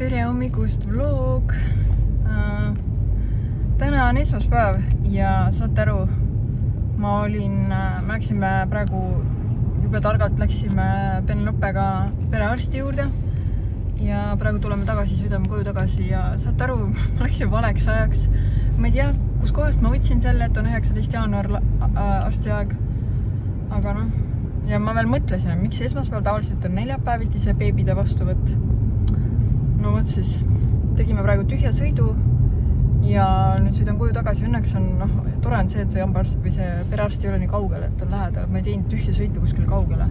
tere hommikust vlog. Täna on esmaspäev ja saate aru, me läksime praegu jube targalt Penelopega perearsti juurde ja praegu tuleme tagasi, sõidame koju tagasi ja saate aru, ma läksin valeks ajaks. Ma ei tea, kus kohast ma võtsin selle, et on 19. jaanuar arstiaeg, aga noh. Ja ma veel mõtlesin, miks esmaspäev tavaliselt on neljapäeviti see beebide vastuvõtt. No võt siis, tegime praegu tühja sõidu ja nüüd sõidan koju tagasi. Õnneks on, tore on see, et see perearst ei ole nii kaugele, et on lähedal. Ma ei teinud tühja sõidu kuskil kaugele.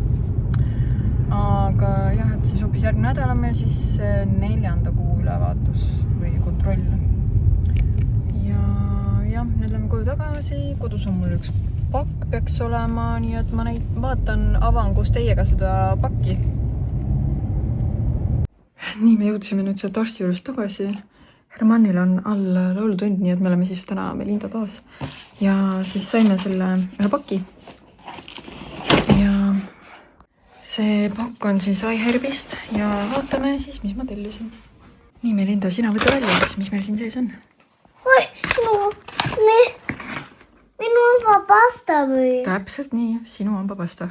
Aga jah, et siis hoopis järgmine nädal on meil siis 4. kuu ülevaatus või kontroll. Ja nüüd lähme koju tagasi. Kodus on mul üks pakk peaks olema, nii et ma neid vaatan, avan koos teiega seda pakki. Nii, me jõudsime nüüd sealt arsti juures tagasi. Hermannil on all laulutund, nii et me oleme siis täna Melinda taas. Ja siis saime selle ühe pakki. Ja see pakk on siis iHerbist ja vaatame siis, mis ma tellisin. Nii, Melinda, sina võta välja, mis meil siin sees on. Oi, minu hambapasta või? Täpselt nii, sinu hambapasta.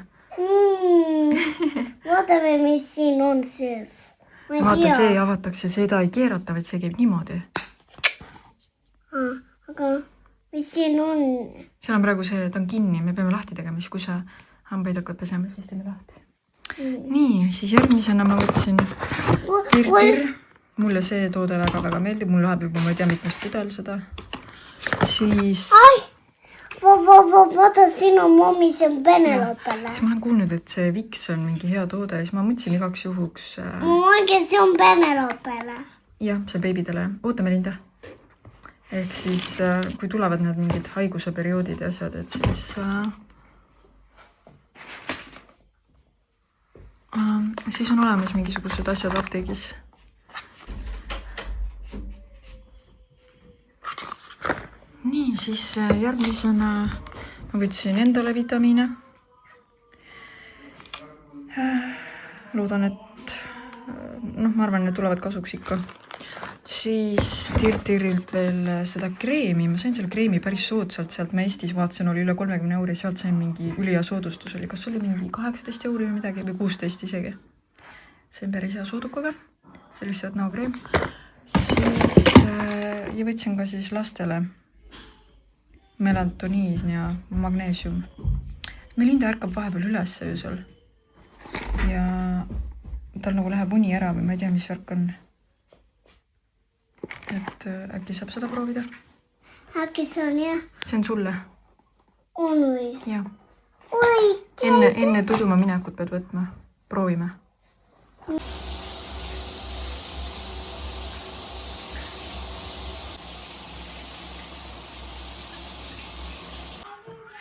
Vaatame, mis siin on sees. Vaata, see avatakse, seda ei keerata, vaid see käib niimoodi. Aga mis siin on? Seal on praegu see, ta on kinni, me peame lahti tegema, siis kui sa hambaid hakkad pesema, siis teeme lahti. Nii, siis järgmisena ma võtsin tir-tir. Mulle see toode väga-väga meeldib, mul läheb juba, ma ei tea, mitmes pudel seda. Siis... Vaata, sinu mommi, see on Penelopele. Siis ma olen kuulnud, et see Viks on mingi hea toode, siis ma mõtlesin igaks juhuks... Mõelge, see on Penelopele. Jah, see beebidele. Oota, Melinda. Ehk siis, kui tulevad need mingid haiguse perioodid ja asjad, et siis on olemas mingisugused asjad apteegis. Nii, siis järgmisena ma võtsin endale vitamiine. Loodan, et ma arvan, et tulevad kasuks ikka. Siis tir-tirilt veel seda kreemi. Ma sain selle kreemi päris soodsalt sealt. Ma Eestis vaatasin, oli üle 30 euri. Sealt sain mingi ülija soodustus oli. Kas oli mingi 18 euri või midagi või 16 isegi. See on päris hea soodukaga. Sellised näokreem. Siis ja võtsin ka siis lastele melatoniin ja magneesium. Melinda ärkab vahepeal üles öösel. Ja tal nagu läheb uni ära või ma ei tea, mis värk on. Et äkki saab seda proovida? Äkki see on jah? See on sulle. On või? Jah. Oi, Enne tuduma minekut pead võtma. Proovime.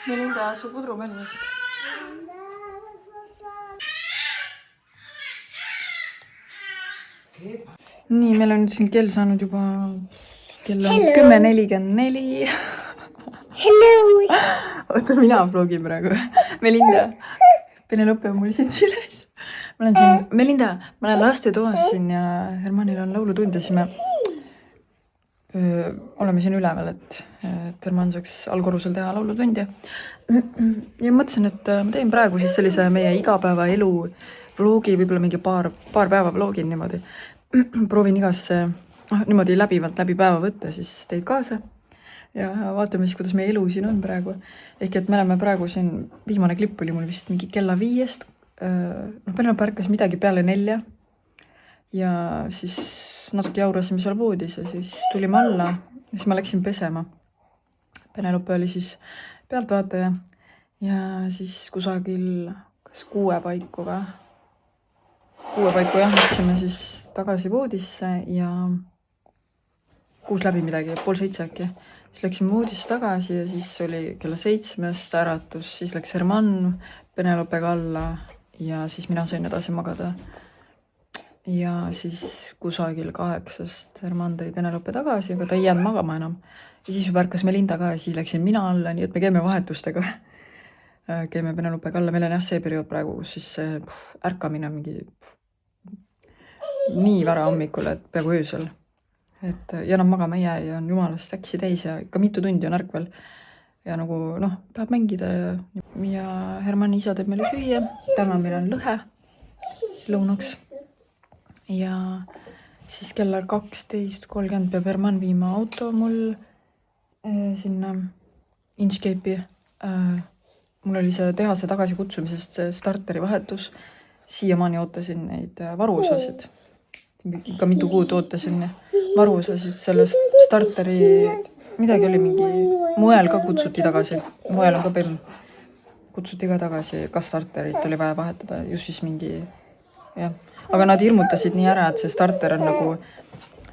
Melinda, su pudru valmis. Nii, meil on nüüd siin kell saanud juba kell on 10:44. hello! Oota, mina vlogin praegu. Melinda, Penelope on mul siin süles. Melinda, ma olen lastetoas siin ja Hermannil on laulutund ja siis me oleme siin üleval, et Hermann saaks allkorrusel teha laulutundi. Ja mõtlesin, et ma teen praegu siis sellise meie igapäevaelu vlogi, võib-olla mingi paar päeva vlogin niimoodi. Proovin igasse niimoodi läbivalt läbi päeva võtta, siis teid kaasa. Ja vaatame siis, kuidas meie elu siin on praegu. Ehk et me oleme praegu siin, viimane klipp oli mul vist mingi kella 5. Penelope ärkas midagi peale 4. Ja siis natuke jaurasime seal voodis ja siis tulime alla ja siis ma läksin pesema. Penelope oli siis pealtvaataja ja siis kusagil 6 paiku jah, läksime siis tagasi voodisse ja 6 läbi midagi, 6:30 äkki. Siis läksime voodisse tagasi ja siis oli kella 7 äratus, siis läks Hermann Penelopega alla ja siis mina sain edasi magada. Ja siis kusagil 8 Hermann tõi Penelope tagasi, aga ta ei jäänud magama enam. Ja siis juba ärkas Melinda ka ja siis läksin mina alla, nii et me käime vahetustega. Käime Penelopega alla, meil on jah see periood praegu, kus siis ärkamine on mingi nii vara hommikul, et peaaegu öösel. Et ja nad magama ei jää ja on jumalast äksi täis ja ikka mitu tundi on ärkvel. Ja nagu tahab mängida ja Hermanni isa teeb meile süüa. Täna meil on lõhe lõunaks. Ja siis kella 12:30 peab Hermann viima auto mul sinna Inchcape'i. Mul oli see tehase tagasikutsumisest see starteri vahetus. Siiamaani ootasin neid varuosasid. Ikka mitu kuud ootasin varuosasid sellest starteri. Midagi oli mingi moel ka kutsuti tagasi. Moel on ka PEM. Kutsuti ka tagasi, kas starterit oli vaja vahetada. Just siis mingi, jah. Aga nad hirmutasid nii ära, et see starter on nagu,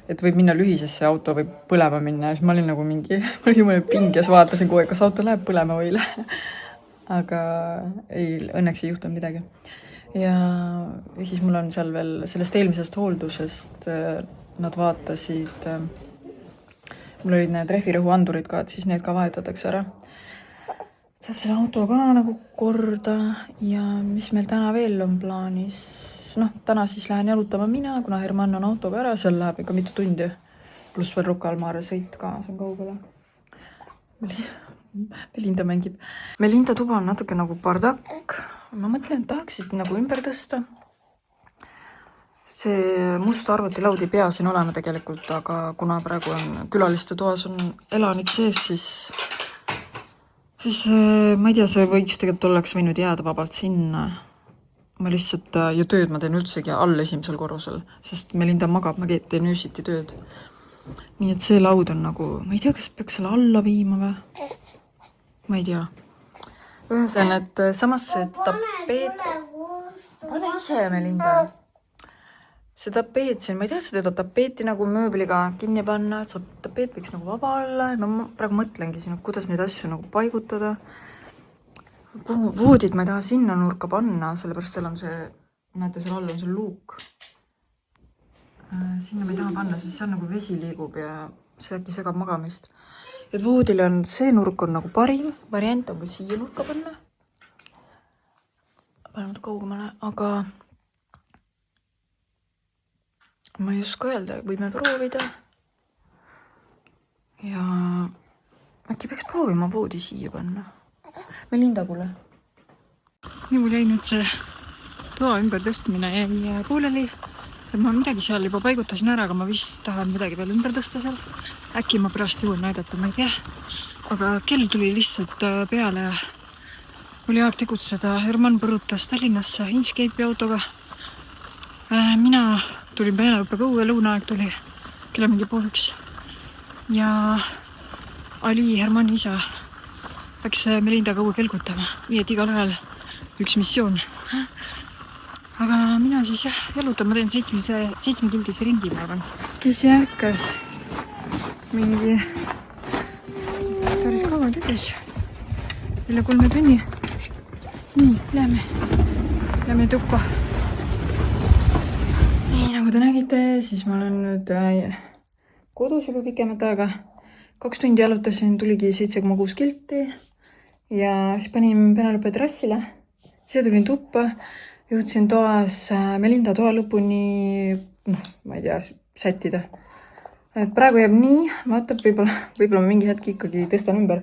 et võib minna lühisesse, auto võib põlema minna. Ja siis ma olin nagu mingi, ma olin pinges, vaatasin kogu aeg, kas auto läheb põlema või ei lähe. Aga õnneks ei juhtunud midagi. Ja siis mul on seal veel sellest eelmisest hooldusest, nad vaatasid, mul olid need rehvirõhuandurid ka, et siis need ka vahetatakse ära. Saab selle auto ka nagu korda ja mis meil täna veel on plaanis? Täna siis lähen jalutama mina, kuna Hermann on autoga ära, seal läheb ikka mitu tundi. Pluss veel Rocca al Mare sõit ka, see on kaugele. Melinda mängib. Melinda tuba on natuke nagu bardakk. Ma mõtlen, et tahaksid nagu ümber tõsta. See must arvutilaud ei pea siin olema tegelikult, aga kuna praegu on külaliste toas on elanik sees, siis ma ei tea, see võiks tegelikult oleks võinud jääda vabalt sinna. Ma lihtsalt, ja tööd ma teen üldsegi all esimesel korrusel, sest Melinda magab, ma teen öösiti tööd. Nii et see laud on nagu, ma ei tea, kas peaks selle alla viima või? Ma ei tea. Ühesen, et samas see tapeet... Pane ise, Melinda. See tapeet siin, ma ei tea, seda tapeeti nagu mööbliga kinni panna, et tapeet võiks nagu vaba olla. Ma praegu mõtlengi siin, kuidas neid asju nagu paigutada. Kuhu voodid ma ei taha sinna nurka panna, sellepärast seal on see, näete, seal all on see luuk. Sinna ma ei taha panna, sest seal nagu vesi liigub ja see äkki segab magamist. Et voodile on, see nurk on nagu parim variant, on ka siia nurka panna. Panemad kaugemale, aga ma ei oska öelda, võime proovida. Ja äkki peaks proovima voodi siia panna. Melinda, kuule. Nii mul jäi nüüd see toa ümber tõstmine jäi pooleli. Ma midagi seal juba paigutasin ära, aga ma vist tahan midagi veel ümber tõsta seal. Äkki ma pärast jõuan näidata, ma ei tea. Aga kell tuli lihtsalt peale. Oli aeg tegutseda. Hermann põrutas Tallinnasse Inchcape'i autoga. Mina tulin Penelope kõue, lõunaaeg tuli kella mingi 12:30. Ja Ali, Hermanni isa, läks Melindaga õue kelgutama, nii et igal ajal üks missioon. Aga mina siis jalutan, ma teen 7-kildise ringi, ma arvan. Kes järkas mingi päris kaua tüdis. Üle 3 tunni. Nii, lähme tuppa. Nii, nagu te nägite, siis ma olen nüüd kodus juba pikemat aega. 2 tundi jalutasin, tuligi 7,6 kilti. Ja siis panin Penelope terrassile. See tulin tuppa. Jõudsin toas Melinda toa lõpuni, ma ei tea, sättida. Et praegu jääb nii, vaatab, võib-olla ma mingi hetk ikkagi tõstan ümber.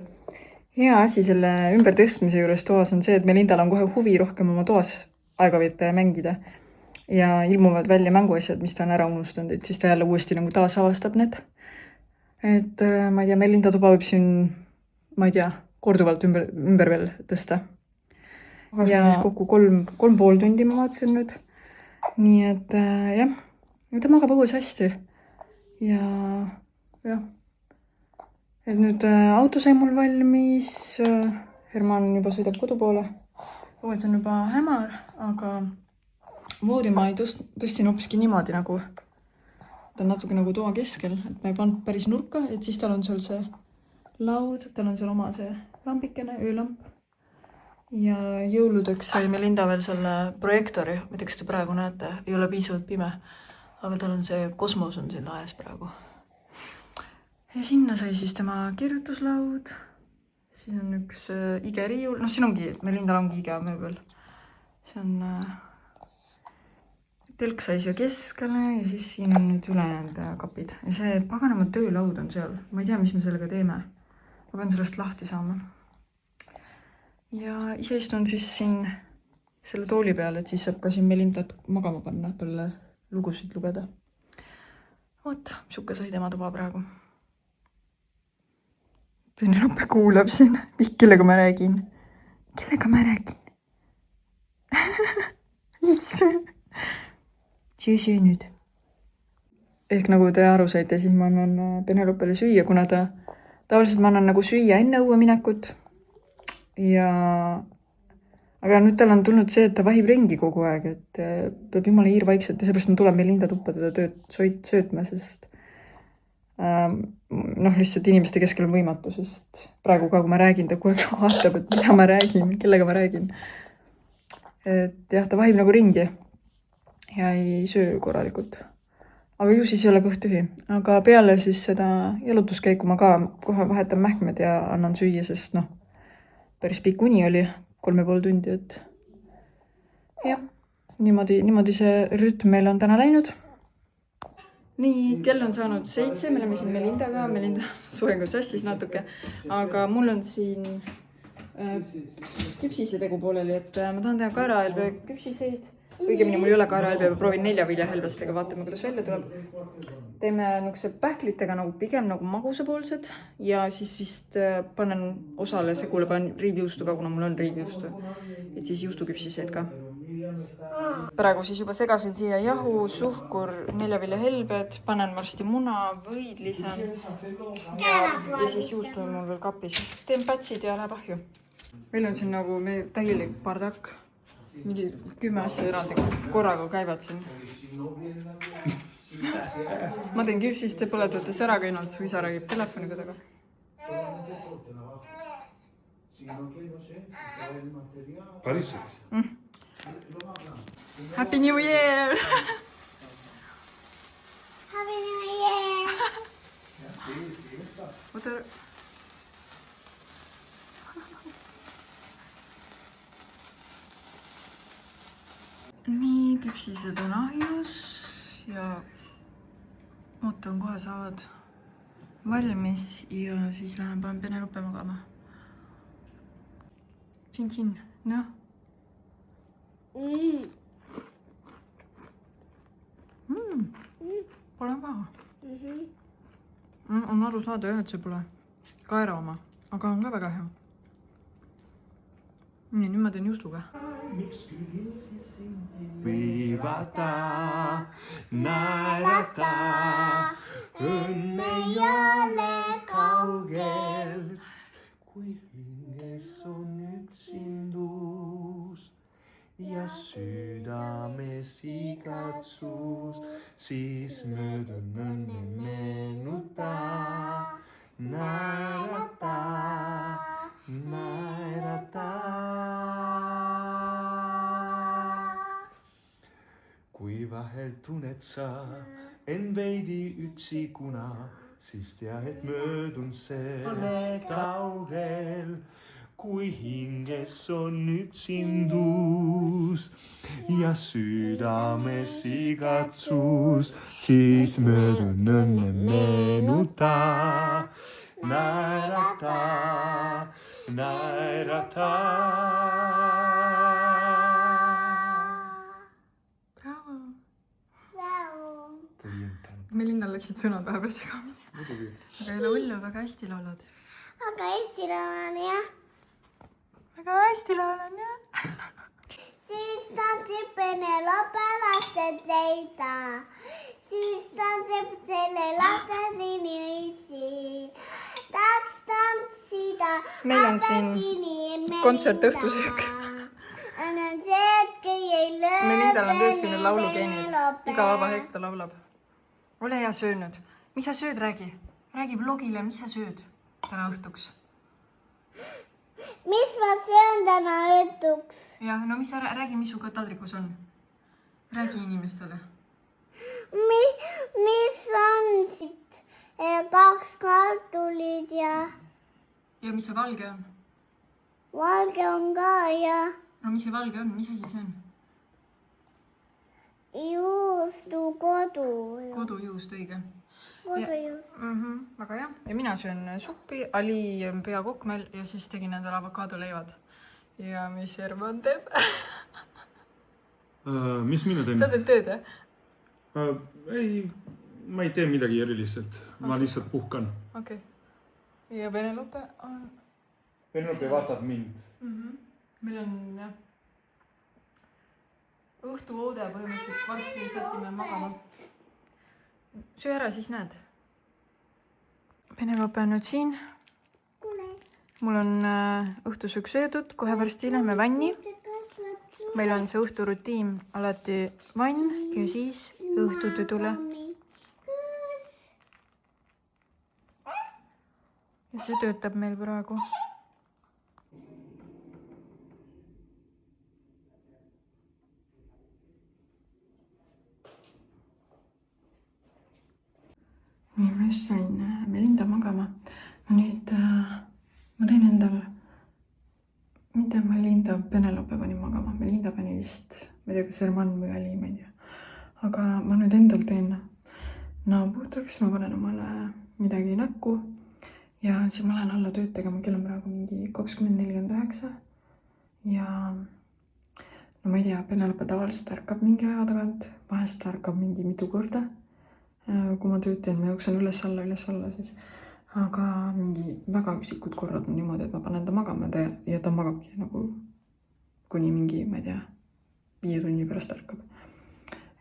Hea asi selle ümber tõstmise juures toas on see, et Melindal on kohe huvi rohkem oma toas aega veeta ja mängida. Ja ilmuvad välja mänguasjad, mis ta on ära unustanud, et siis ta jälle uuesti nagu taas avastab need. Et ma ei tea, Melinda tuba võib siin, ma ei tea, korduvalt ümber veel tõsta. Ja kokku 3,5 tundi ma vaatasin nüüd. Nii et jah, ta magab õues hästi. Ja jah. Et nüüd auto sai mul valmis. Hermann juba sõidab kodu poole. Õues on juba hämar, aga voodi ma ei tõstin hoopiski niimoodi nagu. Ta on natuke nagu toa keskel, et ma ei pannud päris nurka, et siis tal on seal see laud, tal on seal oma see lambikene, öölamp. Ja jõuludeks sai Melinda veel selle projektori, ma ei tea, kas te praegu näete, ei ole piisavalt pime, aga tal on see kosmos on siin laes praegu. Ja sinna sai siis tema kirjutuslaud. Siin on üks igeriiul, siin ongi, Melindal ongi IKEA mööbel. See on telk sai siia keskele ja siis siin on nüüd ülejäänud kapid. Ja see paganama töölaud on seal. Ma ei tea, mis me sellega teeme. Ma pean sellest lahti saama. Ja ise istun siis siin selle tooli peal, et siis saab ka siin Melindat magama panna, talle lugusid lugeda. Vot, siuke sai tema tuba praegu. Penelope kuulab siin, kellega ma räägin. Kellega ma räägin? Söö nüüd. Ehk nagu te aru saite, siis ma annan Penelopele süüa, kuna tavaliselt ma annan nagu süüa enne õue minekut. Aga nüüd tal on tulnud see, et ta vahib ringi kogu aeg, et peab jumala hiirvaikselt ja seepärast ma tulen Melinda tuppa teda söötma, sest lihtsalt inimeste keskel on võimatu, sest praegu ka, kui ma räägin, ta kogu aeg vaatab, et mida ma räägin, kellega ma räägin. Et jah, ta vahib nagu ringi ja ei söö korralikult. Aga ju siis ei ole kõht tühi. Aga peale siis seda jalutuskäiku ma ka kohe vahetan mähkmed ja annan süüa, sest päris pikk uni oli 3,5 tundi, et jah, niimoodi see rütm meil on täna läinud. Nii, kell on saanud 7, me oleme siin Melindaga, Melinda soengud sassis natuke, aga mul on siin küpsise tegu pooleli, et ma tahan teha kaerahelbe küpsiseid. Õigemini mul ei ole kaerahelbe, ma proovin 4 viljahelbestega, vaatame, kuidas välja tuleb. Teeme nukse pähklitega nagu pigem nagu magusapoolsed ja siis vist panen osale segule, panen riivjuustuga, kuna mul on riivjuustu, et siis juustuküpsiseid ka. Praegu siis juba segasin siia jahu, suhkur, 4 viljahelbed, panen varsti muna, võid lisan ja siis juustu on mul veel kapis. Teen pätsid ja läheb ahju. Meil on siin nagu täielik bardak. Mingi 10 asja eraldi korraga käivad siin. Ma teen küpsist ja pole töötas ära käinud, su isa räägib telefoniga taga. Päriselt? Happy New Year! Happy New Year! Oota. Nii, küpsised on ahjus ja ootan kohe saavad valmis ja siis lähen panen Penelope magama. Tšin-tšin, noh. Pole paha. On aru saada jah, et see pole kaera oma, aga on ka väga hea. Nii, nüüd ma teen juustuga. Viivata, naerata, õnne ei ole kaugel, kui hinges on üksindus ja südames igatsus, siis möödun õnne meenuta, naerata, naerata. Kui vahel tunned sa en veidi üksikuna, siis tea, et möödun selle kaugel. Kui hinges on üksindus ja südames igatsus, siis möödun õnne meenuta, naerata, naerata. Melindal läksid sõnad vahepeal segamini. Muidugi. Aga ei ole hullu, väga hästi laulad. Väga hästi laulan, jah. Väga hästi laulan, jah. Siis tantsib Penelope lasted leida. Siis tantsib selle lasted niiviisi. Tahaks tantsida. Meil on siin kontsert õhtusöök. On see, et kui ei löö. Melindal on tõesti need laulugeenid. Iga vaba hetk ta laulab. Ole hea söönud. Mis sa sööd, räägi? Räägi vlogile, mis sa sööd täna õhtuks? Mis ma söön täna õhtuks? Jah, no mis sa räägi, mis su taldrikus on? Räägi inimestele. Mis on siit? 2 kartulid ja... Ja mis see valge on? Valge on ka ja... No mis see valge on? Mis asi see on? juustu kodu. Kodujuust, õige. Kodujuust. Väga hea. Ja mina söön suppi, Ali on peakokk meil ja siis tegin endale avokaadoleivad. Ja mis Herman teeb? Mis mina teen? Sa teed tööd, jah? Ei, ma ei tee midagi erilist. Ma lihtsalt puhkan. Okei. Ja Penelope on... Penelope vaatab mind. Meil on, jah, õhtuoode põhimõtteliselt varsti sätime magama. Söö ära, siis näed. Penelope on nüüd siin. Mul on õhtusöök söödud, kohe varsti lähme vanni. Meil on see õhturutiin alati vann ja siis õhtutüdule. Ja see töötab meil praegu. Nii, ma just sain Melinda magama. Nüüd ma teen endal, mida Melinda Penelope pani magama. Melinda pani vist, ma ei tea, kas Herman või Ali, ma ei tea. Aga ma nüüd endal teen puhtaks, ma panen omale midagi näkku ja siis ma lähen alla tööd tegema. Kell on praegu mingi 20:49 ja no ma ei tea, Penelope tavaliselt ärkab mingi aja tagant, vahest ärkab mingi mitu korda. Kui ma tööd teen, ma jooksen üles-alla siis. Aga mingi väga üksikud korrad on niimoodi, et ma panen ta magama ja ta magabki nagu kuni mingi, ma ei tea, 5 tunni pärast ärkab.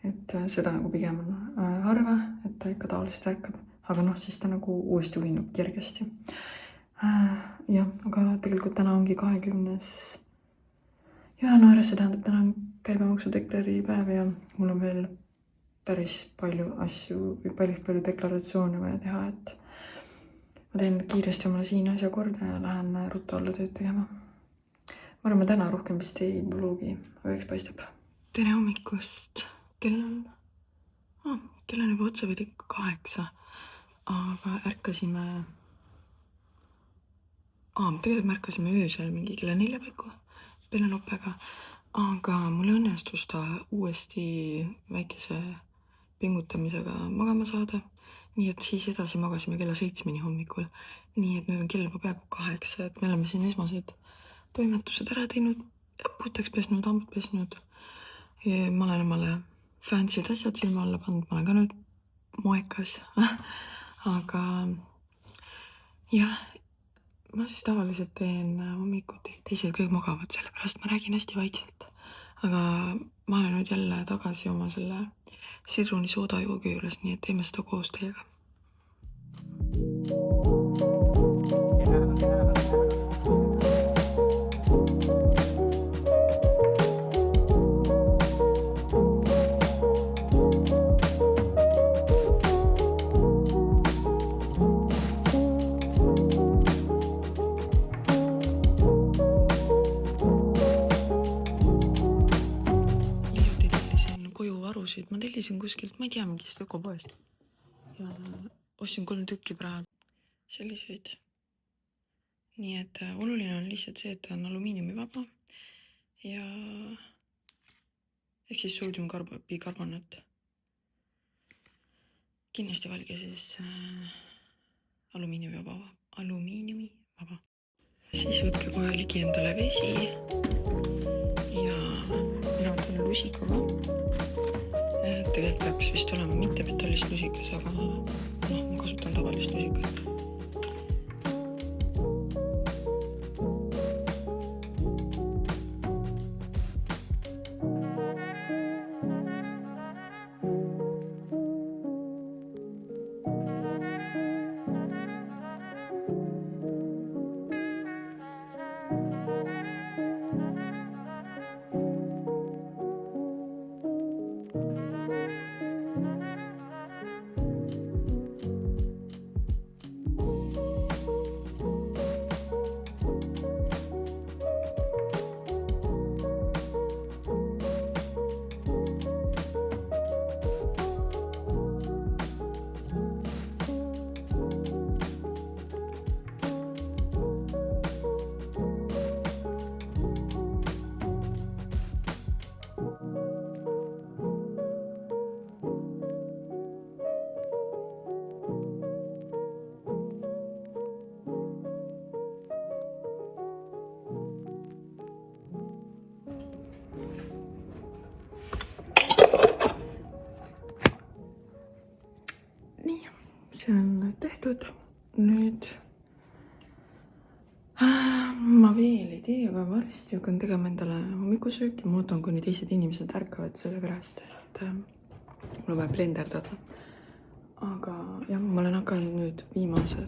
Et seda nagu pigem on harva, et ta ikka tavaliselt ärkab. Aga noh, siis ta nagu uuesti uinub kergesti. Jah, aga tegelikult täna ongi 20. jaanuar, see tähendab täna on käibemaksudeklari päev ja mul on veel päris palju asju või päris palju deklaratsioone vaja teha, et ma teen kiiresti omale siin asja korda ja lähen ruttu alla tööd tegema. Ma arvan, ma täna rohkem vist ei vlogi, aga eks paistab. Tere hommikust! Kell on juba otsa või 8, aga ärkasime... Tegelikult me ärkasime öösel mingi kella 4 paiku Penelopega, aga mul õnnestus ta uuesti väikese pingutamisega magama saada. Nii et siis edasi magasime kella 7 hommikul. Nii et nüüd on kell juba peaaegu 8, et me oleme siin esmased toimetused ära teinud, puhtaks pesnud, hambad pesnud. Ma olen omale fancy'd asjad silma alla pannud, ma olen ka nüüd moekas. Aga jah, ma siis tavaliselt teen hommikuti, teised kõik magavad, sellepärast ma räägin hästi vaikselt. Aga ma olen nüüd jälle tagasi oma selle sidruni soodajoogi juures, nii et teeme seda koos teiega. Ma tellisin kuskilt, ma ei tea, mingist ökopoest ja ostsin 3 tükki praegu selliseid. Nii et oluline on lihtsalt see, et ta on alumiiniumivaba ja ehk siis soodiumbikarbonat. Kindlasti valige siis alumiiniumivaba. Siis võtke kohe ligi endale vesi ja mina võtan lusikaga. Tegelikult peaks vist olema mitte metallist lusikas, aga ma kasutan tavalist lusikat. nii, see on tehtud. Nüüd ma veel ei tea, aga varsti hakkan tegema endale hommikusööki. Ma ootan, kuni teised inimesed ärkavad sellepärast, et mul vaja blenderdada. Aga jah, ma olen hakanud nüüd viimased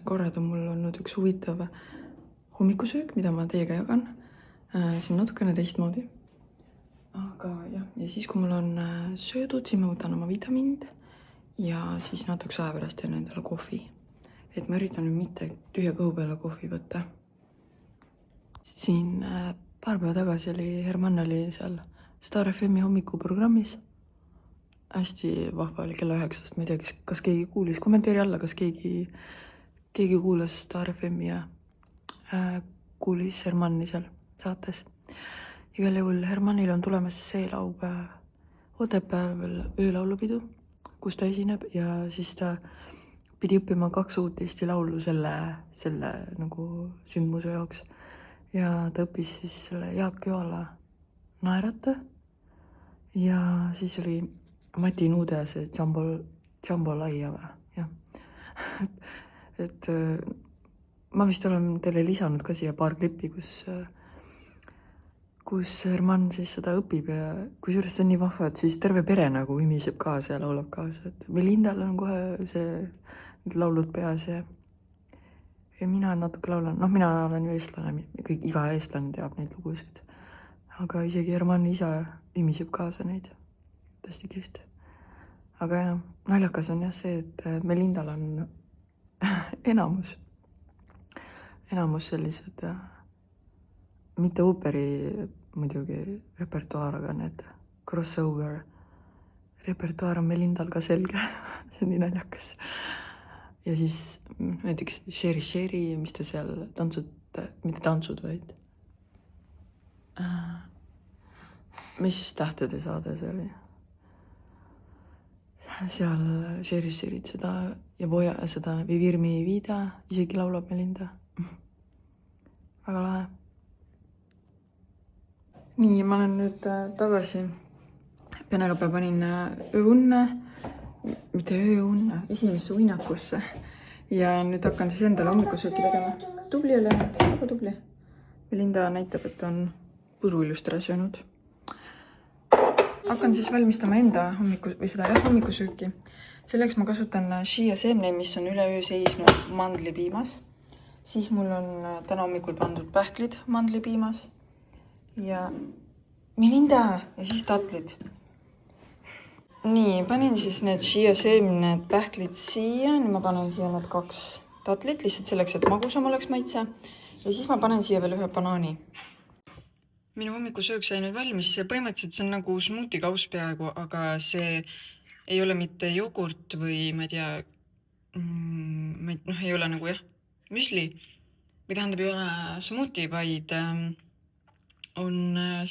korrad on mul olnud üks huvitav hommikusöök, mida ma teiega jagan. See on natukene teistmoodi. Aga jah, ja siis kui mul on söödud, siis ma võtan oma vitamiinid ja siis natukese aja pärast teen endale kohvi. Et ma üritan nüüd mitte tühja kõhu peale kohvi võtta. Siin paar päeva tagasi oli Herman oli seal Star FM hommikuprogrammis. Hästi vahva oli kella 9. Ma ei tea, kas keegi kuulis. Kommenteeri alla, kas keegi kuulas Star FM ja kuulis Hermanni seal saates. Igal juhul Hermanil on tulemas see laupäev Otepäävel öölaulupidu, kus ta esineb ja siis ta pidi õppima 2 uut Eesti laulu selle nagu sündmuse jaoks. Ja ta õppis siis selle Jaak Joala Naerata ja siis oli Mati Nuude ja see Jambalaya või, jah. Et ma vist olen teile lisanud ka siia paar klippi, kus Herman siis seda õpib ja kusjuures see on nii vahva, et siis terve pere nagu imiseb kaasa ja laulab kaasa. Et Melindal on kohe need laulud peas ja mina natuke laulan. Mina olen ju eestlane, iga eestlane teab neid lugusid. Aga isegi Herman isa imiseb kaasa neid. Hästi kihvt. Aga jah, naljakas on jah see, et Melindal on enamus sellised mitte ooperi muidugi repertuaar, aga need crossover repertuaar on Melindal ka selge. See on nii naljakas. Ja siis näiteks Sherry, mis ta seal mitte tantsud, vaid mis tähtede saade see oli? Seal Sherry'd seda ja Voja seda Vivir mi vida isegi laulab Melinda. Väga lahe. Nii, ma olen nüüd tagasi. Penelope panin esimesse uinakusse. Ja nüüd hakkan siis endale hommikusööki tegema. Tubli oli, väga tubli. Melinda näitab, et on puru ilusti ära söönud. Hakkan siis valmistama enda hommikusööki. Selleks ma kasutan Shia seemneid, mis on üle öö seisnud mandlipiimas. Siis mul on täna hommikul pandud pähklid mandlipiimas. Ja Melinda ja siis tatlid. Nii, panin siis need Shia seemned pähklid siia. Nüüd ma panen siia need 2 tatlit, lihtsalt selleks, et magusam oleks maitse. Ja siis ma panen siia veel 1 banaani. Minu hommikusöök sai nüüd valmis. Põhimõtteliselt see on nagu smuutikaus peaaegu, aga see ei ole mitte jogurt või ma ei tea, ei ole nagu jah, müsli. Või tähendab, ei ole smuuti, vaid on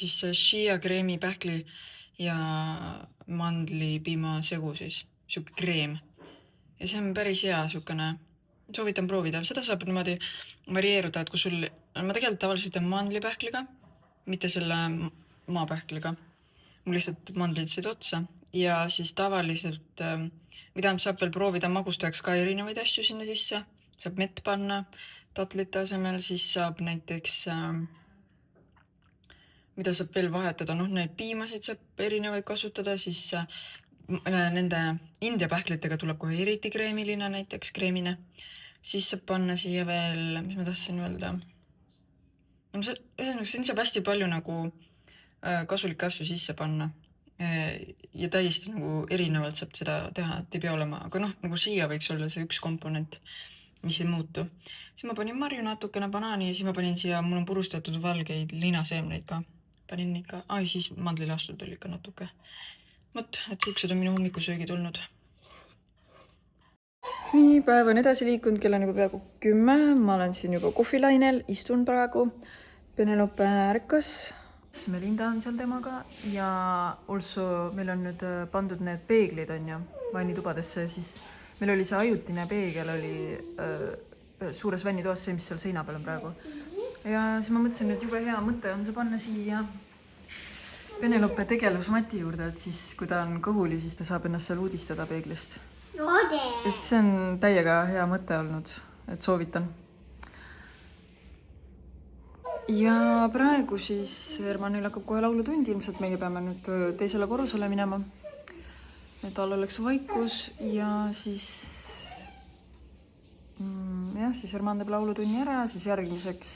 siis Shia kreemi pähkli ja mandlipiima segu siis, siuke kreem. Ja see on päris hea siukene, soovitan proovida. Seda saab niimoodi varieeruda, et kui sul, ma tegelikult tavaliselt teen mandlipähkliga, mitte selle maapähkliga. Mul lihtsalt mandlid said otsa ja siis tavaliselt, mida saab veel proovida magustajaks ka erinevaid asju sinna sisse. Saab mett panna tatlite asemel, siis saab näiteks, mida saab veel vahetada, neid piimasid saab erinevaid kasutada, siis nende India pähklitega tuleb kohe eriti kreemiline, näiteks kreemine. Siis saab panna siia veel, mis ma tahtsin öelda. Siin saab hästi palju nagu kasulikke asju sisse panna ja täiesti nagu erinevalt saab seda teha, et ei pea olema, aga nagu siia võiks olla see üks komponent, mis ei muutu. Siis ma panin marju natukene banaani ja siis ma panin siia, mul on purustatud valgeid linaseemneid ka. Panin neid ka, siis mandlilastud oli ikka natuke. Mõt, et siuksed on minu hommikusöögid olnud. Nii, päev on edasi liikunud, kell on juba peaaegu 10. Ma olen siin juba kohvilainel, istun praegu. Penelope ärkas. Melinda on seal temaga ja also meil on nüüd pandud need peeglid on ju vannitubadesse, siis meil oli see ajutine peegel oli suures vannitoas, see mis seal seina peal on praegu. Ja siis ma mõtlesin, et jube hea mõte on see panna siia Penelope tegelus Mati juurde, et siis kui ta on kõhuli, siis ta saab ennast seal uudistada peeglist. Et see on täiega hea mõte olnud, et soovitan. Ja praegu siis Hermanil hakkab kohe laulutund, ilmselt meie peame nüüd teisele korrusele minema. Et all oleks vaikus ja siis siis Herman teeb laulutunni ära, siis järgmiseks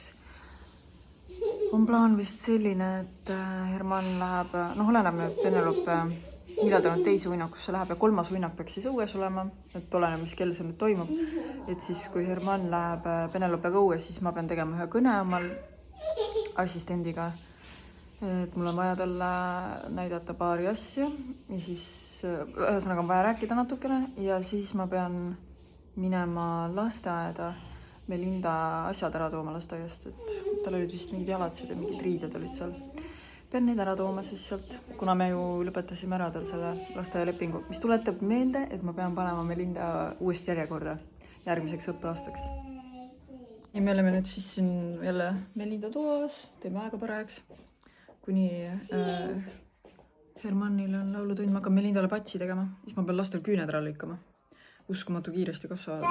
on plaan vist selline, et Herman läheb, oleneb nüüd Penelope, millal ta nüüd teise uinakusse läheb ja 3. uinak peaks siis õues olema, et oleneb, mis kell see nüüd toimub. Et siis, kui Herman läheb Penelopega õues, siis ma pean tegema ühe kõne omal assistendiga. Et mul on vaja talle näidata paari asja ja siis ühesõnaga on vaja rääkida natukene ja siis ma pean minema lasteaeda Melinda asjad ära tooma lasteaiast, et tal olid vist mingid jalatsid ja mingid riided olid seal. Pean neid ära tooma siis sealt, kuna me ju lõpetasime ära tal selle lasteaialepingu, mis tuletab meelde, et ma pean panema Melinda uuesti järjekorda järgmiseks õppeaastaks. Ja me oleme nüüd siis siin jälle Melinda toas, teeme aega parajaks, kuni Hermanil on laulutund, ma hakkan Melindale patsi tegema, siis ma pean lastel küüned ära lõikama. Uskumatu kiiresti kasvavad.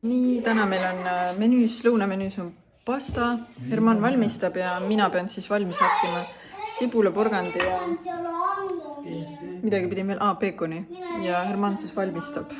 Nii, täna meil on menüüs, lõunamenüüs on pasta, Herman valmistab ja mina pean siis valmis häkkima sibulaporgandi ja midagi pidi meil, peekoni ja Herman siis valmistab.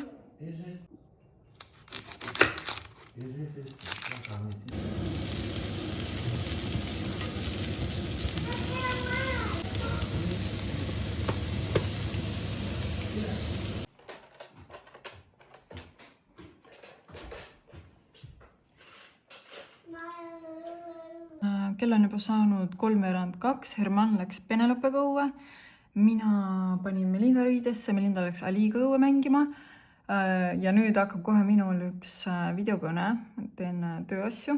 Kell on juba saanud 3:02, Herman läks Penelopega õue, mina panin Melinda riidesse, Melinda läks Aliga õue mängima ja nüüd hakkab kohe minul üks videokõne, teen tööasju.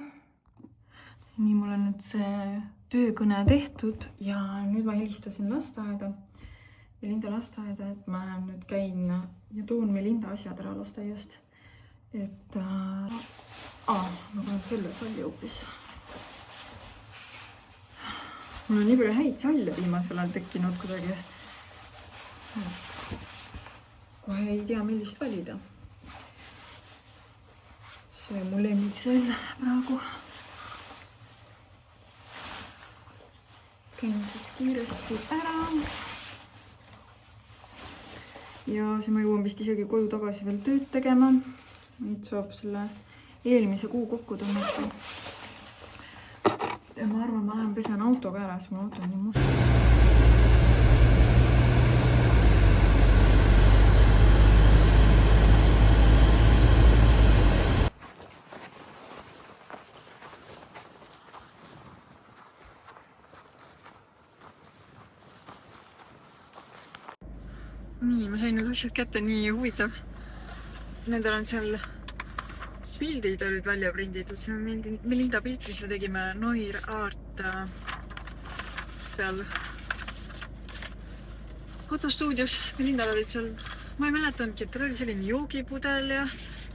Nii, mul on nüüd see töökõne tehtud ja nüüd ma helistasin lasteaeda, Melinda lasteaeda, et ma nüüd käin ja toon Melinda asjad ära lasteaiast. Et ma panen selle salli hoopis. Mul on nii palju häid salle viimasel ajal tekkinud kuidagi. Kohe ei tea, millist valida. See on mu lemmiksall praegu. Käin siis kiiresti ära. Ja siis ma jõuan vist isegi koju tagasi veel tööd tegema. Nüüd saab selle eelmise kuu kokku tõmmata. Ja ma arvan, ma lähen pesen autoga ära, sest mu auto on nii must. Nii, ma sain nüüd asjad kätte, nii huvitav. Nendel on seal pildid olid välja prinditud, see on Melinda pilt, mis me tegime Noir Art seal fotostuudios. Melindal olid seal, ma ei mäletanudki, et tal oli selline joogipudel ja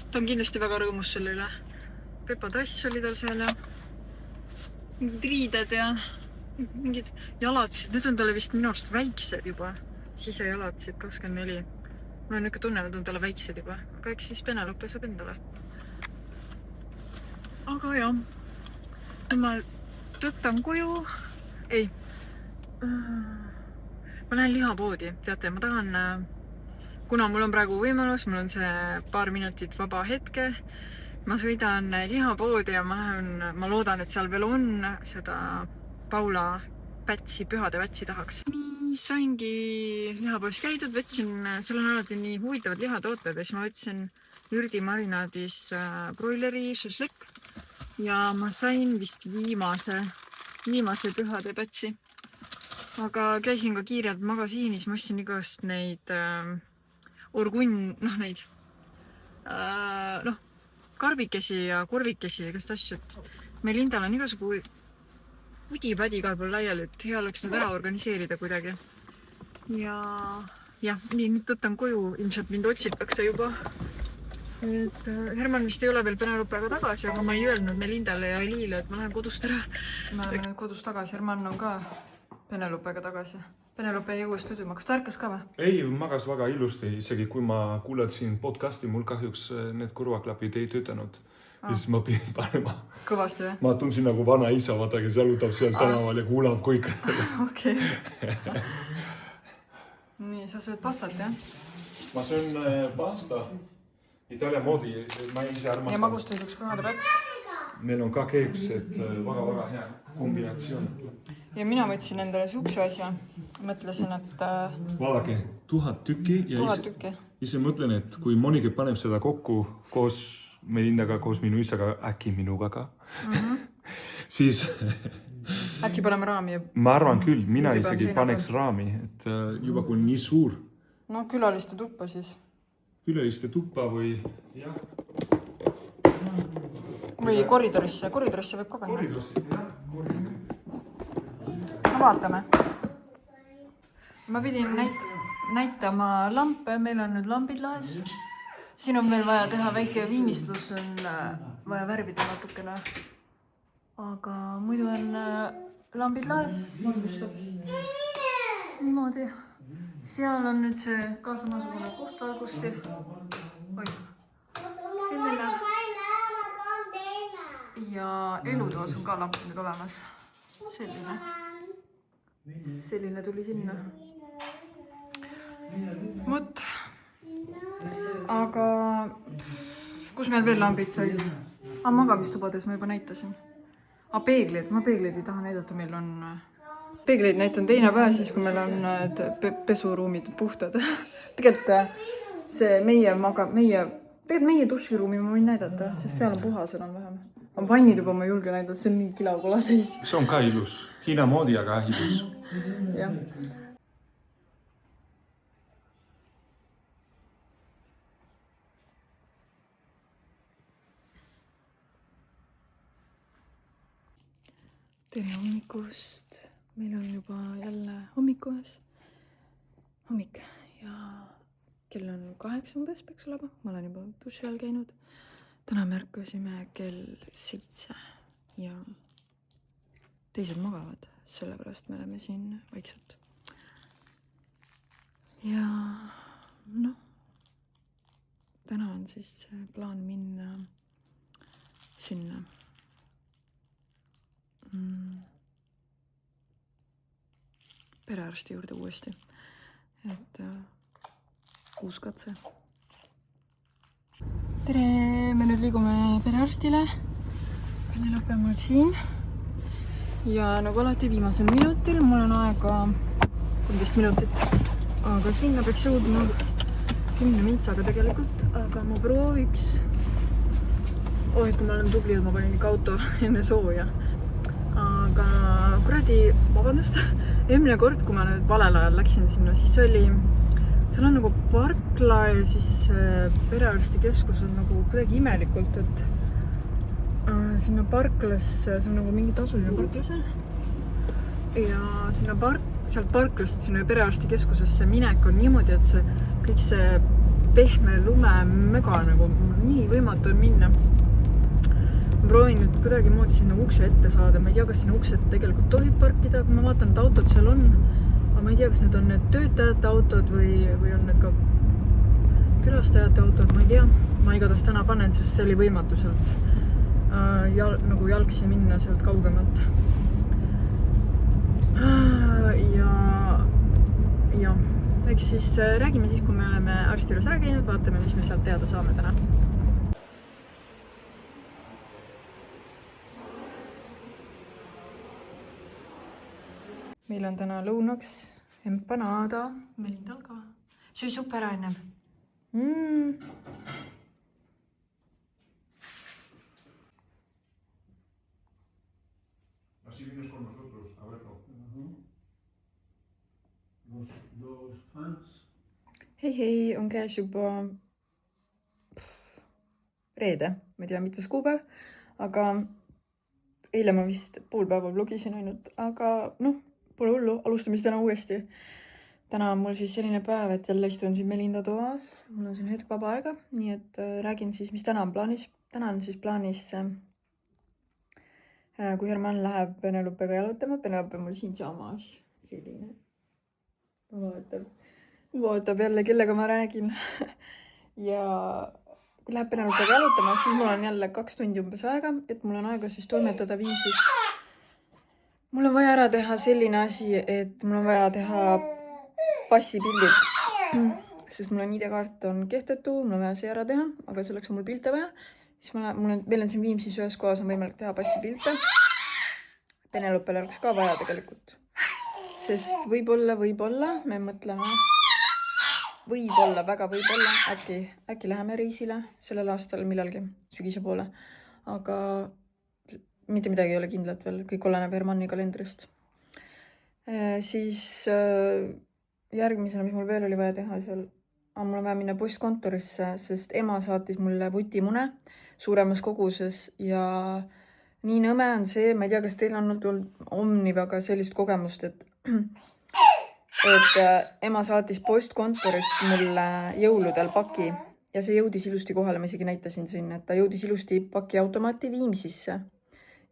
ta on kindlasti väga rõõmus selle üle. Pepa tass oli tal seal ja mingid riided ja mingid jalatsid. Need on talle vist minu arust väiksed juba, sisejalatsid 24. Mul on ikka tunne, et on talle väiksed juba, aga eks siis Penelope saab endale. Aga jah, nüüd ma tõttan koju. Ei, ma lähen lihapoodi. Teate, ma tahan, kuna mul on praegu võimalus, mul on see paar minutit vaba hetke, ma sõidan lihapoodi ja ma loodan, et seal veel on seda Paula pätsi, pühade pätsi tahaks. Nii, saingi lihapoes käidud, võtsin, seal on alati nii huvitavad lihatooted ja siis ma võtsin Jürdi marinaadis broileri šašlik. Ja ma sain vist viimase pühade pätsi. Aga käisin ka kiirelt magasiinis, ma ostsin igast neid karbikesi ja kurvikesi ja igast asju, et meil Lindal on igasugu pudi-padi igal pool laiali, et hea oleks need ära organiseerida kuidagi. Ja jah, nii nüüd võtan koju, ilmselt mind otsitakse juba. Et Herman vist ei ole veel Penelopega tagasi, aga ma ei öelnud Melindale ja Eliile, et ma lähen kodust ära. Me oleme nüüd kodust tagasi, Herman on ka Penelopega tagasi. Penelope ei jõua stuudiuma, kas ta ärkas ka või? Ei, magas väga ilusti, isegi kui ma kuulasin podcasti, mul kahjuks need kurvaklapid ei töötanud. Ja siis ma pidin panema. Kõvasti või? Ma tundsin nagu vana isa, vaata, kes jalutab seal tänaval ja kuulab kõik. Okei. Nii, sa sööd pastat, jah? Ma söön pasta. Itaalia moodi, ma ise armastan. Ja magustoiduks ka päts. Meil on ka keeks, et väga hea kombinatsioon. Ja mina võtsin endale sukse asja. Mõtlesin, et... Vaadake, 1000 tükki. 1000 tükki. Ise mõtlen, et kui Monika paneb seda kokku koos Melindaga, koos minu isaga, äkki minuga ka, siis... Äkki paneme raami? Ma arvan küll, mina isegi paneks raami, et juba kui nii suur. No külaliste tuppa siis. Külaliste tuppa või... jah. Või koridorisse võib ka panna. Koridorisse, jah. No vaatame. Ma pidin näitama lampe, meil on nüüd lambid laes. Siin on veel vaja teha väike viimistlus, on vaja värvida natukene. Aga muidu on lambid laes. Niimoodi. Seal on nüüd see ka samasugune koht valgusti. Oi. Selline. Ja elutoas on ka lamp nüüd olemas. Selline tuli sinna. Vot. Aga kus meil veel lambid said? Magamistubades ma juba näitasin. Peegleid, ma peegleid ei taha näidata, meil on... Peegleid näitan teine päev siis, kui meil on pesuruumid puhtad. Tegelikult see meie duširuumi ma võin näidata, sest seal on puhas enam vähem. On vannid juba, ma ei julge näidata, see on nii kilakula täis. See on ka ilus. Hiina moodi, aga ilus. Jah. Tere hommikust. Meil on juba jälle hommikues. Hommik ja kell on 8 umbes peaks olema. Ma olen juba duši all käinud. Täna me ärkasime kell 7 ja teised magavad, sellepärast me oleme siin vaikselt. Ja noh, täna on siis plaan minna sinna perearsti juurde uuesti, et uus katse. Tere, me nüüd liigume perearstile. Penelope on mul siin. Ja nagu alati viimasel minutil, mul on aega 13 minutit. Aga sinna peaks jõudma 10 mintsaga tegelikult, aga ma prooviks. Kui ma olen tubli, et ma panin ikka auto enne sooja. Aga kuradi, vabandust, eelmine kord, kui ma nüüd valel ajal läksin sinna, siis seal on nagu parkla ja siis perearsti keskus on nagu kuidagi imelikult, et sinna parklasse, see on nagu mingi tasuline parklase ja sealt parklast sinna perearsti keskusesse minek on niimoodi, et kõik see pehme lumemöga nagu nii võimatu on minna. Ma proovin nüüd kuidagi moodi sinna ukse ette saada, ma ei tea, kas sinna ukse ette tegelikult tohib parkida, kui ma vaatan, et autod seal on, aga ma ei tea, kas need on need töötajate autod või on need ka külastajate autod, ma ei tea. Ma igatahes täna panen, sest see oli võimatu sealt nagu jalgsi minna sealt kaugemalt. Ja eks siis räägime siis, kui me oleme arsti juures ära käinud, vaatame, mis me sealt teada saame täna. Meil on täna lõunaks empanada, Melindal ka. Söö suppe ära ennem. Así vienes con nosotros, a verlo. Los fans. Hei, on käes juba reede, ma ei tea, mitmes kuupäev, aga eile ma vist pool päeva vlogisin ainult, aga noh, pole hullu, alustame siis täna uuesti. Täna on mul siis selline päev, et jälle istun siin Melinda toas, mul on siin hetk vaba aega, nii et räägin siis, mis täna on plaanis. Täna on siis plaanis, kui Herman läheb Penelopega jalutama, Penelope mul siinsamas selline. Vaatab jälle, kellega ma räägin. Ja kui läheb Penelopega jalutama, siis mul on jälle 2 tundi umbes aega, et mul on aega siis toimetada Viimsis. Mul on vaja ära teha selline asi, et mul on vaja teha passipildid, sest mul on ID-kaart on kehtetu, mul on vaja see ära teha, aga selleks on mul pilte vaja. Siis meil on siin Viimsis ühes kohas on võimalik teha passipilte. Penelopele oleks ka vaja tegelikult. Sest võib-olla, me mõtleme, väga võib-olla, äkki läheme reisile sellel aastal millalgi, sügise poole. Aga mitte midagi ei ole kindlat veel, kõik oleneb Hermanni kalendrist. Siis järgmisena, mis mul veel oli vaja teha seal, mul on vaja minna postkontorisse, sest ema saatis mulle vutimune suuremas koguses ja nii nõme on see, ma ei tea, kas teil on olnud Omnivaga sellist kogemust, et ema saatis postkontorist mulle jõuludel paki ja see jõudis ilusti kohale, ma isegi näitasin sinna, et ta jõudis ilusti pakiautomaati Viimsisse.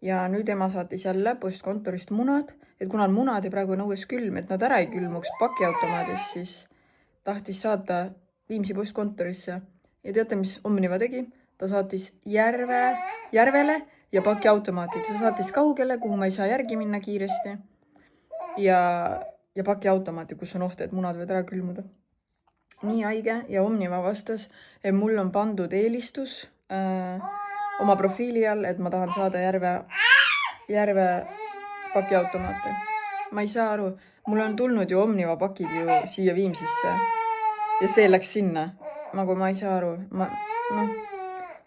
Ja nüüd ema saatis jälle postkontorist munad, et kuna on munad ja praegu on õues külm, et nad ära ei külmuks pakiautomaadis, siis tahtis saata Viimsi postkontorisse. Ja teate, mis Omniva tegi? Ta saatis järvele ja pakiautomaatid. Ta saatis kaugele, kuhu ma ei saa järgi minna kiiresti. Ja pakiautomaati, kus on oht, et munad võivad ära külmuda. Nii haige ja Omniva vastas, et mul on pandud eelistus oma profiili all, et ma tahan saada järve pakiautomaati. Ma ei saa aru, mul on tulnud ju Omniva pakid ju siia Viimsisse ja see läks sinna. Nagu ma ei saa aru,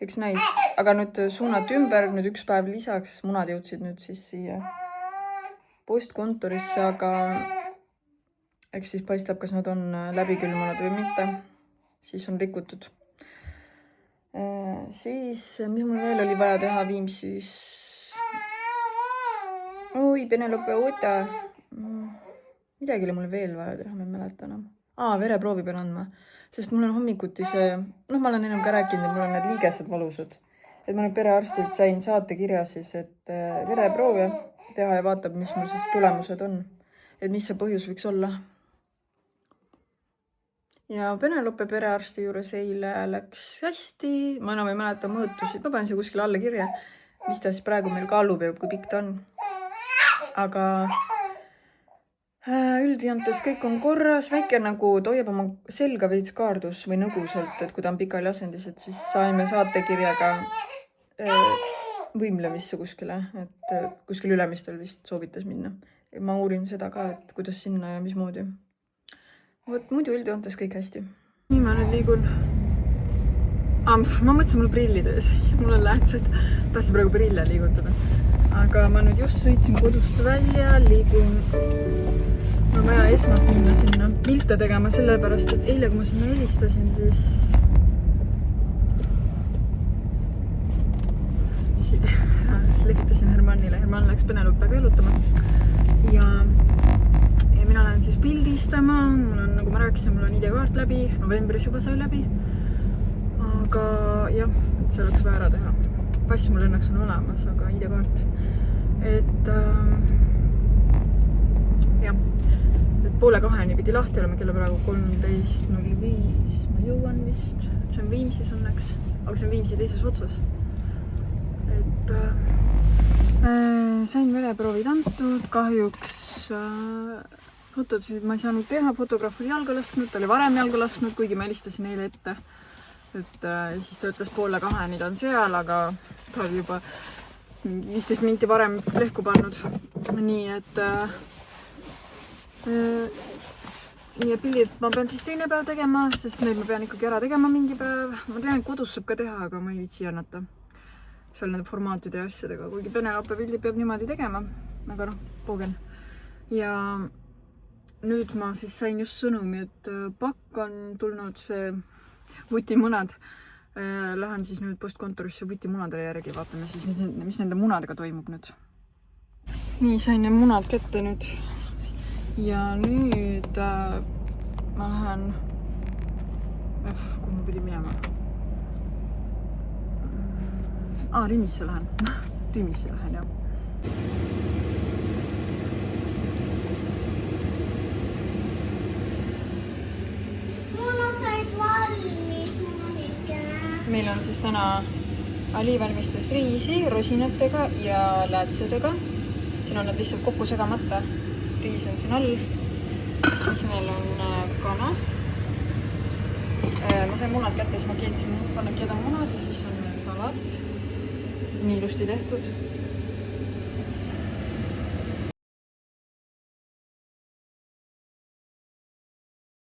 eks näis. Aga nüüd suunati ümber, nüüd 1 päev lisaks, munad jõudsid nüüd siis siia postkontorisse, aga eks siis paistab, kas nad on läbikülmunud või mitte. Siis on rikutud. Siis, mis mul veel oli vaja teha Viimsis? Oi, Penelope, oota. Midagi oli mul veel vaja teha, ma ei mäleta enam. Vereproovi pean andma, sest mul on hommikuti see, ma olen enam ka rääkinud, et mul on need liigesed valusad. Et ma nüüd perearstilt sain saatekirja siis, et vereproovi teha ja vaatab, mis mul siis tulemused on. Et mis see põhjus võiks olla. Ja Penelope perearsti juures eile läks hästi, ma enam ei mäleta mõõtusid, ma panen siia kuskile alla kirja, mis ta siis praegu meil kaalub ja kui pikk ta on. Aga üldjoontes kõik on korras, väike nagu ta hoiab oma selga veits kaardus või nõgusalt, et kui ta on pikali asendis, et siis saime saatekirjaga võimlemisse kuskile, et kuskil Ülemistel vist soovitas minna. Ja ma uurin seda ka, et kuidas sinna ja mismoodi. Muidu üldjoontes kõik hästi. Nii ma nüüd liigun. Ma mõtlesin mul prillid ees, mul on lähetsed, tahtsin praegu prille liigutada. Aga ma nüüd just sõitsin kodust välja, liigun. Ma on vaja esmalt minna sinna pilte tegema sellepärast, et eile, kui ma sinna helistasin, siis lehitasin Hermannile. Hermann läks Penelopega jalutama. Ja mina lähen siis pildistama. Mul on, nagu ma rääkisin, mul on ID-kaart läbi. Novembris juba sai läbi. Aga jah, et see oleks vaja ära teha. Pass mul õnneks on olemas, aga ID-kaart. Et jah, et 1:30 pidi lahti olema, kella praegu 13:05. Ma jõuan vist, et see on Viimsis õnneks, aga see on Viimsi teises otsas. Et sain vereproovid antud, kahjuks fotosid ma ei saanud teha, fotograaf oli jalga lasknud, ta oli varem jalga lasknud, kuigi ma helistasin eile ette. Et siis ta ütles 1:30 ta on seal, aga ta oli juba 15 minti varem lehku pannud. Nii et pildid ma pean siis teine päev tegema, sest neid ma pean ikkagi ära tegema mingi päev. Ma tean, et kodus saab ka teha, aga ma ei viitsi jannata seal nende formaatide ja asjadega, kuigi Penelope pildid peab niimoodi tegema, aga poogen. Ja nüüd ma siis sain just sõnumi, et pakk on tulnud see vutimunad Lähen siis nüüd postkontorisse võtimunadele järgi, vaatame siis, mis nende munadega toimub nüüd. Nii, sain need munad kätte nüüd. Ja nüüd ma lähen... kuhu ma pidin minema? Rimisse lähen. Rimisse lähen, jah. Munad said valmis, Monika. Meil on siis täna Ali valmistas riisi rosinatega ja läätsedega. Siin on nad lihtsalt kokku segamata. Riis on siin all. Siis meil on kana. Ma sain munad kätte, siis ma keetsin panna munad ja siis on meil salat. Nii ilusti tehtud.